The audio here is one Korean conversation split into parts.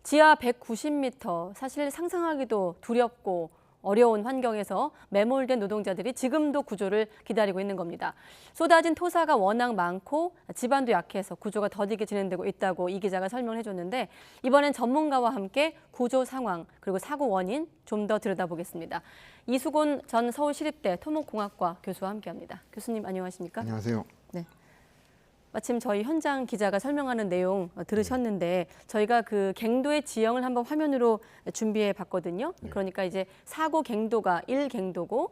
지하 190m, 사실 상상하기도 두렵고 어려운 환경에서 매몰된 노동자들이 지금도 구조를 기다리고 있는 겁니다. 쏟아진 토사가 워낙 많고 지반도 약해서 구조가 더디게 진행되고 있다고 이 기자가 설명을 해줬는데, 이번엔 전문가와 함께 구조 상황 그리고 사고 원인 좀 더 들여다보겠습니다. 이수곤 전 서울시립대 토목공학과 교수와 함께합니다. 교수님 안녕하십니까? 안녕하세요. 네. 마침 저희 현장 기자가 설명하는 내용 들으셨는데, 저희가 그 갱도의 지형을 한번 화면으로 준비해 봤거든요. 그러니까 이제 사고 갱도가 1갱도고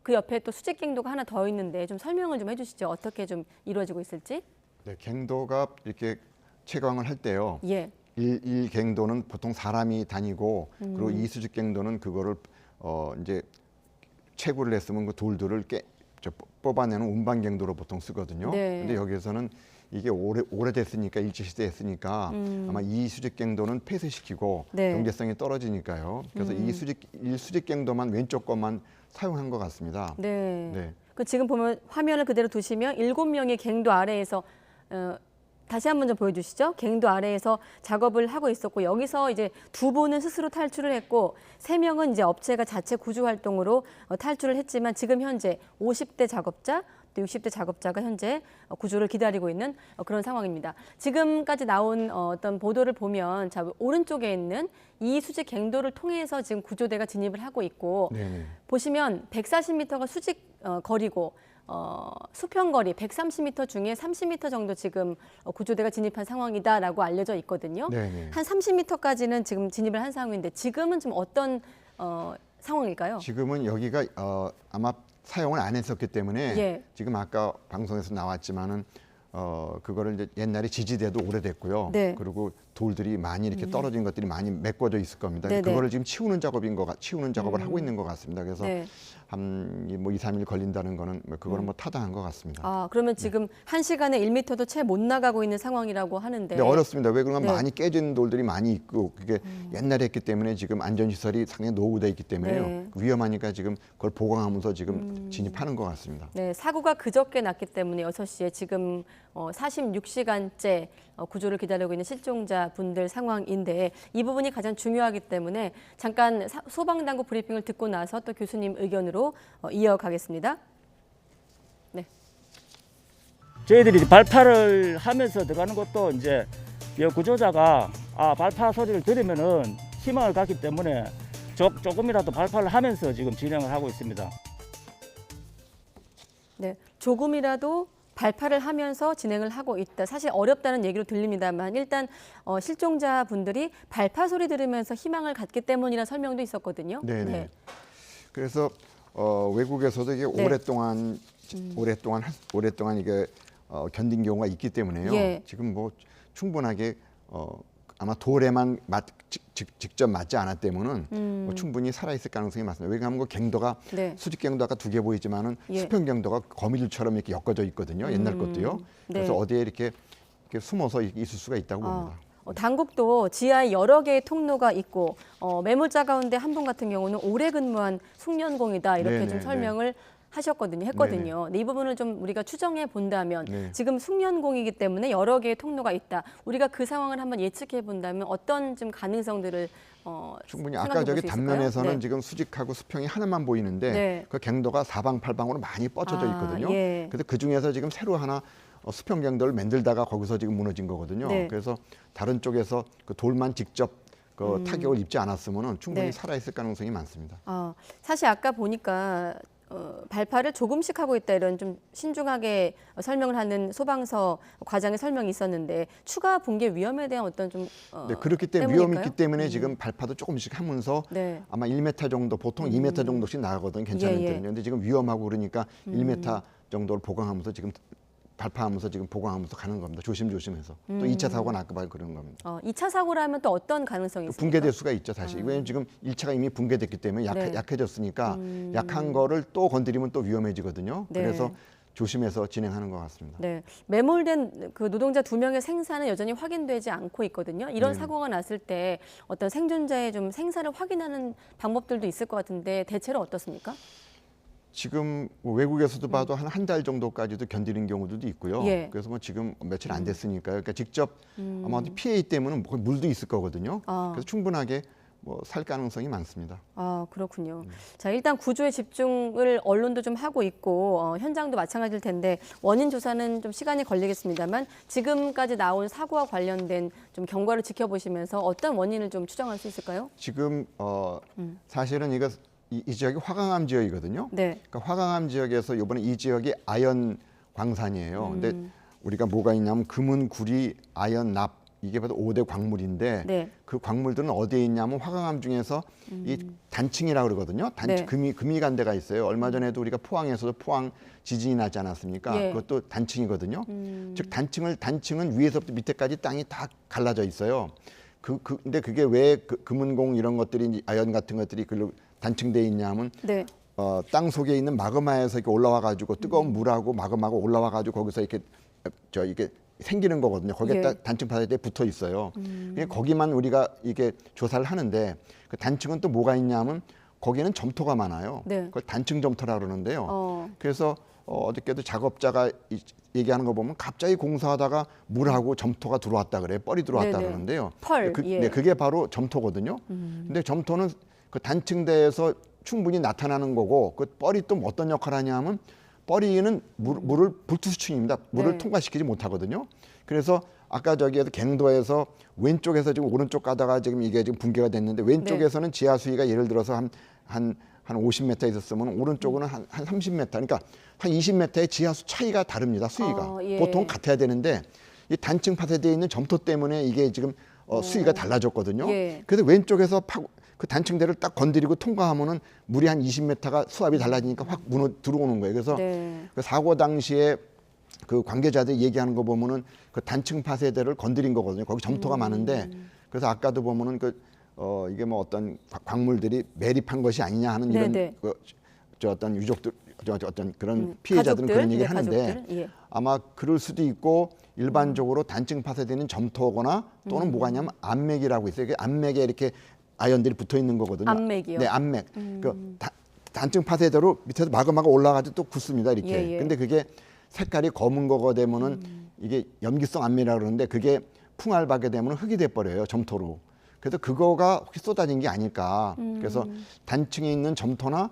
그 옆에 또 수직 갱도가 하나 더 있는데, 좀 설명을 좀 해주시죠. 어떻게 좀 이루어지고 있을지. 네, 갱도가 이렇게 채광을 할 때요. 예. 1갱도는 보통 사람이 다니고, 그리고 2수직 갱도는 그거를 이제 채굴을 했으면 그 돌들을 뽑아내는 운반갱도로 보통 쓰거든요. 네. 근데 여기에서는 이게 오래됐으니까, 일제시대에 했으니까 아마 이수직갱도는 폐쇄시키고 네. 경제성이 떨어지니까요. 그래서 일수직갱도만 왼쪽 것만 사용한 것 같습니다. 네. 네. 그 지금 보면 화면을 그대로 두시면 7명이 갱도 아래에서 다시 한번 좀 보여주시죠. 갱도 아래에서 작업을 하고 있었고, 여기서 이제 2분은 스스로 탈출을 했고 3명은 이제 업체가 자체 구조 활동으로 탈출을 했지만, 지금 현재 50대 작업자 또 60대 작업자가 현재 구조를 기다리고 있는 그런 상황입니다. 지금까지 나온 어떤 보도를 보면, 자, 오른쪽에 있는 이 수직 갱도를 통해서 지금 구조대가 진입을 하고 있고, 네네. 보시면 140m가 수직 거리고 수평거리 130m 중에 30m 정도 지금 구조대가 진입한 상황이다라고 알려져 있거든요. 네네. 한 30m까지는 지금 진입을 한 상황인데, 지금은 좀 어떤 상황일까요? 지금은 여기가 아마 사용을 안 했었기 때문에 예. 지금 아까 방송에서 나왔지만은 그거를 이제 옛날에 지지대도 오래됐고요. 네. 그리고 돌들이 많이 이렇게 떨어진 것들이 많이 메꿔져 있을 겁니다. 네네. 그거를 지금 치우는 작업을 하고 있는 것 같습니다. 그래서 네. 한 뭐 2, 3일 걸린다는 거는 그거는 뭐 타당한 것 같습니다. 아, 그러면 지금 1시간에 1m도 채 못 나가고 있는 상황이라고 하는데. 네, 어렵습니다. 왜 그러면 네. 많이 깨진 돌들이 많이 있고, 그게 옛날에 했기 때문에 지금 안전시설이 상당히 노후되어 있기 때문에요. 네. 위험하니까 지금 그걸 보강하면서 지금 진입하는 것 같습니다. 네, 사고가 그저께 났기 때문에 6시에 지금 46시간째 구조를 기다리고 있는 실종자 분들 상황인데, 이 부분이 가장 중요하기 때문에 잠깐 소방당국 브리핑을 듣고 나서 또 교수님 의견으로 이어가겠습니다. 네. 저희들이 발파를 하면서 들어가는 것도 이제 구조자가 발파 소리를 들으면은 희망을 갖기 때문에 조금이라도 발파를 하면서 지금 진행을 하고 있습니다. 네, 조금이라도 발파를 하면서 진행을 하고 있다. 사실 어렵다는 얘기로 들립니다만, 일단 실종자분들이 발파 소리 들으면서 희망을 갖기 때문이라는 설명도 있었거든요. 네네. 네. 그래서 외국에서도 이게 네. 오랫동안 이게 견딘 경우가 있기 때문에요. 예. 지금 뭐 충분하게 아마 돌에만 직접 맞지 않았다면은 뭐 충분히 살아있을 가능성이 많습니다. 왜냐하면 그 갱도가 네. 수직 갱도 아까 2개 보이지만은 예. 수평 갱도가 거미줄처럼 이렇게 엮어져 있거든요. 옛날 것도요. 그래서 네. 어디에 이렇게 숨어서 있을 수가 있다고 봅니다. 당국도 지하에 여러 개의 통로가 있고 매몰자 가운데 한 분 같은 경우는 오래 근무한 숙련공이다, 이렇게 네네, 좀 설명을 했거든요. 근데 이 부분을 좀 우리가 추정해 본다면, 네. 지금 숙련공이기 때문에 여러 개의 통로가 있다. 우리가 그 상황을 한번 예측해 본다면 어떤 좀 가능성들을 충분히 생각해 아까 볼 저기 수 있을까요? 단면에서는 네. 지금 수직하고 수평이 하나만 보이는데 네. 그 갱도가 사방팔방으로 많이 뻗쳐져 있거든요. 예. 그래서 그 중에서 지금 새로 하나 수평 갱도를 만들다가 거기서 지금 무너진 거거든요. 네. 그래서 다른 쪽에서 그 돌만 직접 그 타격을 입지 않았으면은 충분히 네. 살아있을 가능성이 많습니다. 사실 아까 보니까 발파를 조금씩 하고 있다, 이런 좀 신중하게 설명을 하는 소방서 과장의 설명이 있었는데, 추가 붕괴 위험에 대한 어떤 좀 네, 그렇기 때문에 때문일까요? 위험이 있기 때문에 지금 발파도 조금씩 하면서 네. 아마 1m 정도, 보통 2m 정도씩 나가거든요. 괜찮을 예, 예. 때는요. 근데 지금 위험하고 그러니까 1m 정도를 보강하면서 지금 발파하면서 지금 보강하면서 가는 겁니다. 조심조심해서. 또 2차 사고가 날까 봐 그런 겁니다. 2차 사고라면 또 어떤 가능성이 있습니까? 붕괴될 수가 있죠, 다시. 왜냐하면 지금 1차가 이미 붕괴됐기 때문에 네. 약해졌으니까 약한 거를 또 건드리면 또 위험해지거든요. 네. 그래서 조심해서 진행하는 것 같습니다. 네, 매몰된 그 노동자 2명의 생사는 여전히 확인되지 않고 있거든요. 이런 네. 사고가 났을 때 어떤 생존자의 좀 생사를 확인하는 방법들도 있을 것 같은데, 대체로 어떻습니까? 지금 뭐 외국에서도 봐도 한 달 정도까지도 견디는 경우들도 있고요. 예. 그래서 뭐 지금 며칠 안 됐으니까요. 그러니까 직접 아마 pH 때문에 물도 있을 거거든요. 아. 그래서 충분하게 뭐 살 가능성이 많습니다. 아, 그렇군요. 자, 일단 구조에 집중을 언론도 좀 하고 있고 현장도 마찬가지일 텐데 원인 조사는 좀 시간이 걸리겠습니다만 지금까지 나온 사고와 관련된 좀 경과를 지켜보시면서 어떤 원인을 좀 추정할 수 있을까요? 지금 사실은 이 지역이 화강암 지역이거든요. 네. 그러니까 화강암 지역에서 이번에 이 지역이 아연 광산이에요. 근데 우리가 뭐가 있냐면 금은, 구리, 아연, 납 이게 바로 5대 광물인데 네. 그 광물들은 어디에 있냐면 화강암 중에서 이 단층이라고 그러거든요. 네. 금이 간 데가 있어요. 얼마 전에도 우리가 포항에서도 포항 지진이 나지 않았습니까? 예. 그것도 단층이거든요. 즉 단층은 위에서부터 밑에까지 땅이 다 갈라져 있어요. 근데 그게 왜 금은공 이런 것들이 아연 같은 것들이 그 단층되어 있냐면 네. 땅 속에 있는 마그마에서 이렇게 올라와 가지고 뜨거운 물하고 마그마가 올라와 가지고 거기서 이렇게 이게 생기는 거거든요. 거기에 예. 딱 단층 파쇄대에 붙어 있어요. 그냥 거기만 우리가 이게 조사를 하는데 그 단층은 또 뭐가 있냐면 거기는 점토가 많아요. 네. 그걸 단층 점토라 그러는데요. 어. 그래서 어저께도 작업자가 얘기하는 거 보면 갑자기 공사하다가 물하고 점토가 들어왔다 그래요. 뻘이 들어왔다 네네. 그러는데요. 펄, 예. 네, 그게 바로 점토거든요. 근데 점토는 그 단층대에서 충분히 나타나는 거고 그 뻘이 또 어떤 역할을 하냐면 뻘이는 물을 불투수층입니다. 물을 네. 통과시키지 못하거든요. 그래서 아까 저기에서 갱도에서 왼쪽에서 지금 오른쪽 가다가 지금 이게 지금 붕괴가 됐는데 왼쪽에서는 지하 수위가 예를 들어서 한 50m 있었으면 오른쪽은 한 30m, 그러니까 한 20m의 지하수 차이가 다릅니다. 수위가 예. 보통 같아야 되는데 이 단층 파쇄되어 있는 점토 때문에 이게 지금 수위가 달라졌거든요. 예. 그래서 왼쪽에서 그 단층대를 딱 건드리고 통과하면은 물이 한 20m가 수압이 달라지니까 확 무너 들어오는 거예요. 그래서 네. 그 사고 당시에 그 관계자들이 얘기하는 거 보면은 그 단층 파쇄대를 건드린 거거든요. 거기 점토가 많은데 그래서 아까도 보면은 이게 뭐 어떤 광물들이 매립한 것이 아니냐 하는 이런 네네. 저 어떤 유족들 어떤 그런 피해자들은 가족들, 그런 얘기를 네, 하는데 가족들, 예. 아마 그럴 수도 있고 일반적으로 단층 파쇄되는 점토거나 또는 뭐가 있냐면 암맥이라고 있어요. 이게 암맥에 이렇게 아연들이 붙어 있는 거거든요. 암맥이요? 네, 암맥. 그 단층 파쇄대로 밑에서 마그마가 올라가지고 또 굳습니다. 이렇게. 예, 예. 근데 그게 색깔이 검은 거가 되면은 이게 염기성 암맥이라고 그러는데 그게 풍알박에 되면 흙이 돼 버려요. 점토로. 그래서 그거가 혹시 쏟아진 게 아닐까. 그래서 단층에 있는 점토나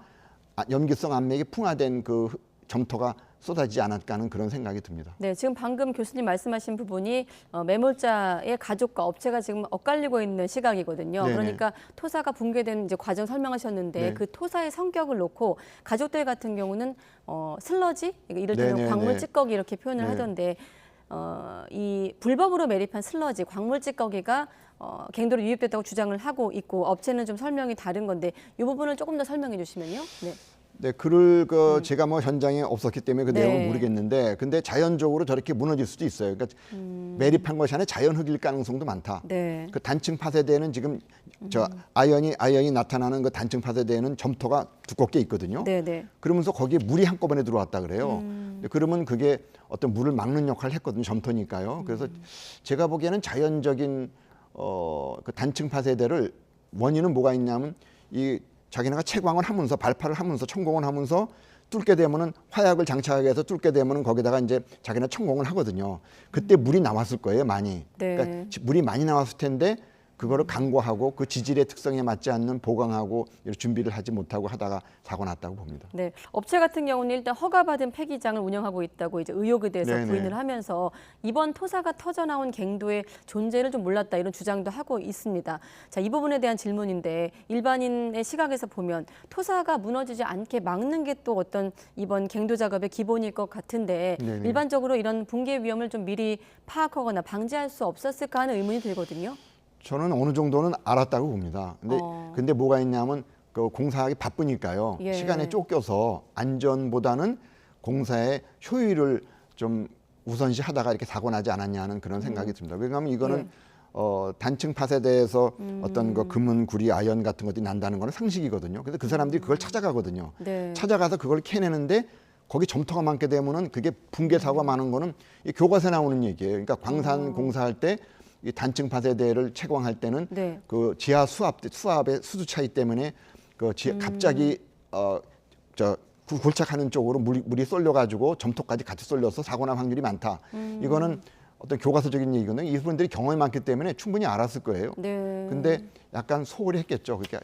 염기성 암맥이 풍화된 그 점토가 쏟아지지 않았까 하는 그런 생각이 듭니다. 네, 지금 방금 교수님 말씀하신 부분이 매몰자의 가족과 업체가 지금 엇갈리고 있는 시각이거든요. 네네. 그러니까 토사가 붕괴된 이제 과정 설명하셨는데 네. 그 토사의 성격을 놓고 가족들 같은 경우는 슬러지, 이를테면 네네네. 광물 찌꺼기 이렇게 표현을 네. 하던데 이 불법으로 매립한 슬러지, 광물 찌꺼기가 갱도로 유입됐다고 주장을 하고 있고 업체는 좀 설명이 다른 건데 이 부분을 조금 더 설명해 주시면요. 네. 네, 제가 뭐 현장에 없었기 때문에 그 네. 내용을 모르겠는데, 근데 자연적으로 저렇게 무너질 수도 있어요. 그러니까 매립한 것이 아니라 자연 흙일 가능성도 많다. 네. 그 단층 파쇄대는 지금 저 아연이 나타나는 그 단층 파쇄대는 점토가 두껍게 있거든요. 네, 네. 그러면서 거기에 물이 한꺼번에 들어왔다 그래요. 근데 그러면 그게 어떤 물을 막는 역할을 했거든요. 점토니까요. 그래서 제가 보기에는 자연적인 그 단층 파쇄대를 원인은 뭐가 있냐면 이 자기네가 채광을 하면서 발파를 하면서 천공을 하면서 뚫게 되면은 화약을 장착하게 해서 뚫게 되면은 거기다가 이제 자기네 천공을 하거든요. 그때 물이 나왔을 거예요, 많이. 네. 그러니까 물이 많이 나왔을 텐데 그거를 간과하고 그 지질의 특성에 맞지 않는 보강하고 이런 준비를 하지 못하고 하다가 사고 났다고 봅니다. 네, 업체 같은 경우는 일단 허가받은 폐기장을 운영하고 있다고 이제 의혹에 대해서 네네. 부인을 하면서 이번 토사가 터져 나온 갱도의 존재를 좀 몰랐다 이런 주장도 하고 있습니다. 자, 이 부분에 대한 질문인데 일반인의 시각에서 보면 토사가 무너지지 않게 막는 게 또 어떤 이번 갱도 작업의 기본일 것 같은데 네네. 일반적으로 이런 붕괴 위험을 좀 미리 파악하거나 방지할 수 없었을까 하는 의문이 들거든요. 저는 어느 정도는 알았다고 봅니다. 근데 뭐가 있냐면 그 공사하기 바쁘니까요. 예. 시간에 쫓겨서 안전보다는 공사의 효율을 좀 우선시하다가 이렇게 사고 나지 않았냐는 그런 생각이 듭니다. 왜냐하면 이거는 단층 파쇄대에서 어떤 그 금은, 구리, 아연 같은 것들이 난다는 거는 상식이거든요. 그래서 그 사람들이 그걸 찾아가거든요. 네. 찾아가서 그걸 캐내는데 거기 점토가 많게 되면은 그게 붕괴 사고가 많은 거는 이 교과서에 나오는 얘기예요. 그러니까 광산 공사할 때 이 단층 파쇄대를 채광할 때는 네. 그 지하 수압의 수도 차이 때문에 갑자기 그 골착하는 쪽으로 물이 쏠려가지고 점토까지 같이 쏠려서 사고 날 확률이 많다. 이거는 어떤 교과서적인 얘기거든요. 이분들이 경험이 많기 때문에 충분히 알았을 거예요. 네. 근데 약간 소홀히 했겠죠. 그러니까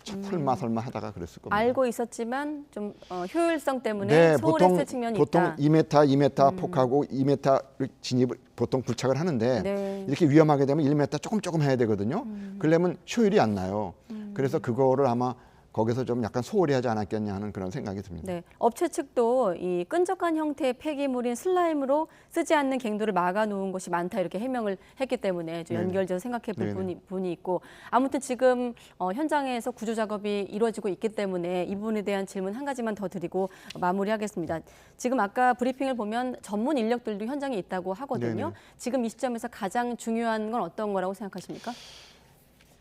설마 하다가 그랬을 겁니다. 알고 있었지만 좀 효율성 때문에 네, 소홀했을 측면이 보통 있다. 2m 폭하고 2m 진입을 보통 굴착을 하는데 네. 이렇게 위험하게 되면 1m 조금 해야 되거든요. 그러려면 효율이 안 나요. 그래서 그거를 아마 거기서 좀 약간 소홀히 하지 않았겠냐 하는 그런 생각이 듭니다. 네, 업체 측도 이 끈적한 형태의 폐기물인 슬라임으로 쓰지 않는 갱도를 막아놓은 곳이 많다 이렇게 해명을 했기 때문에 좀 네네. 연결져서 생각해 볼 네네. 부분이 있고 아무튼 지금 현장에서 구조 작업이 이루어지고 있기 때문에 이 부분에 대한 질문 한 가지만 더 드리고 마무리하겠습니다. 지금 아까 브리핑을 보면 전문 인력들도 현장에 있다고 하거든요. 네네. 지금 이 시점에서 가장 중요한 건 어떤 거라고 생각하십니까?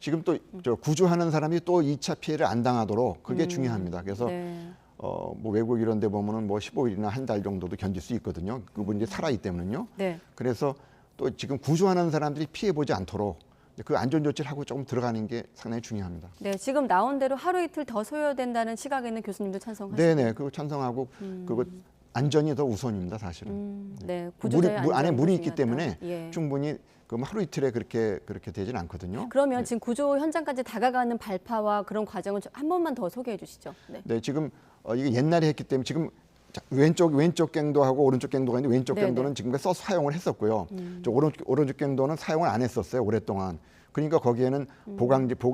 지금 또 저 구조하는 사람이 또 2차 피해를 안 당하도록 그게 중요합니다. 그래서 네. 뭐 외국 이런 데 보면은 뭐 15일이나 한 달 정도도 견딜 수 있거든요. 그분이 살아있기 때문에요. 네. 그래서 또 지금 구조하는 사람들이 피해 보지 않도록 그 안전 조치를 하고 조금 들어가는 게 상당히 중요합니다. 네, 지금 나온 대로 하루 이틀 더 소요된다는 시각에는 교수님도 찬성하시죠? 네네, 그거 찬성하고 그거 안전이 더 우선입니다, 사실은. 네, 구조자의 안에 안전이 물이 더 있기 중요하다. 때문에 예. 충분히 그럼 하루 이틀에 그렇게 되진 않거든요. 그러면 지금 구조 현장까지 다가가는 발파와 그런 과정을 한 번만 더 소개해 주시죠. 네. 네, 지금 이게 옛날에 했기 때문에 지금 자, 왼쪽 갱도하고 오른쪽 갱도가 있는데 왼쪽 네네. 갱도는 지금까지 써서 사용을 했었고요. 저 오른쪽 갱도는 사용을 안 했었어요, 오랫동안. 그러니까 거기에는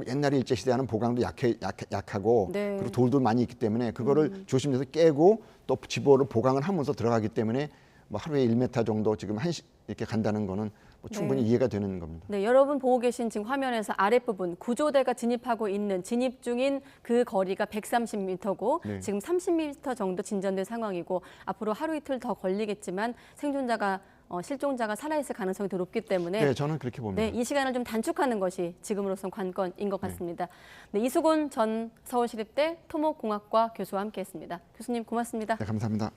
옛날에 일제 시대하는 보강도 약하고 네. 그리고 돌도 많이 있기 때문에 그거를 조심해서 깨고 또 집어를 보강을 하면서 들어가기 때문에 뭐 하루에 1m 정도 지금 이렇게 간다는 거는 뭐 충분히 네. 이해가 되는 겁니다. 네, 여러분 보고 계신 지금 화면에서 아랫부분 구조대가 진입하고 있는 진입 중인 그 거리가 130m고 네. 지금 30m 정도 진전된 상황이고 앞으로 하루 이틀 더 걸리겠지만 생존자가 실종자가 살아있을 가능성이 더 높기 때문에 네, 저는 그렇게 봅니다. 네, 이 시간을 좀 단축하는 것이 지금으로선 관건인 것 같습니다. 네, 이수곤 전 서울시립대 토목공학과 교수와 함께했습니다. 교수님 고맙습니다. 네, 감사합니다.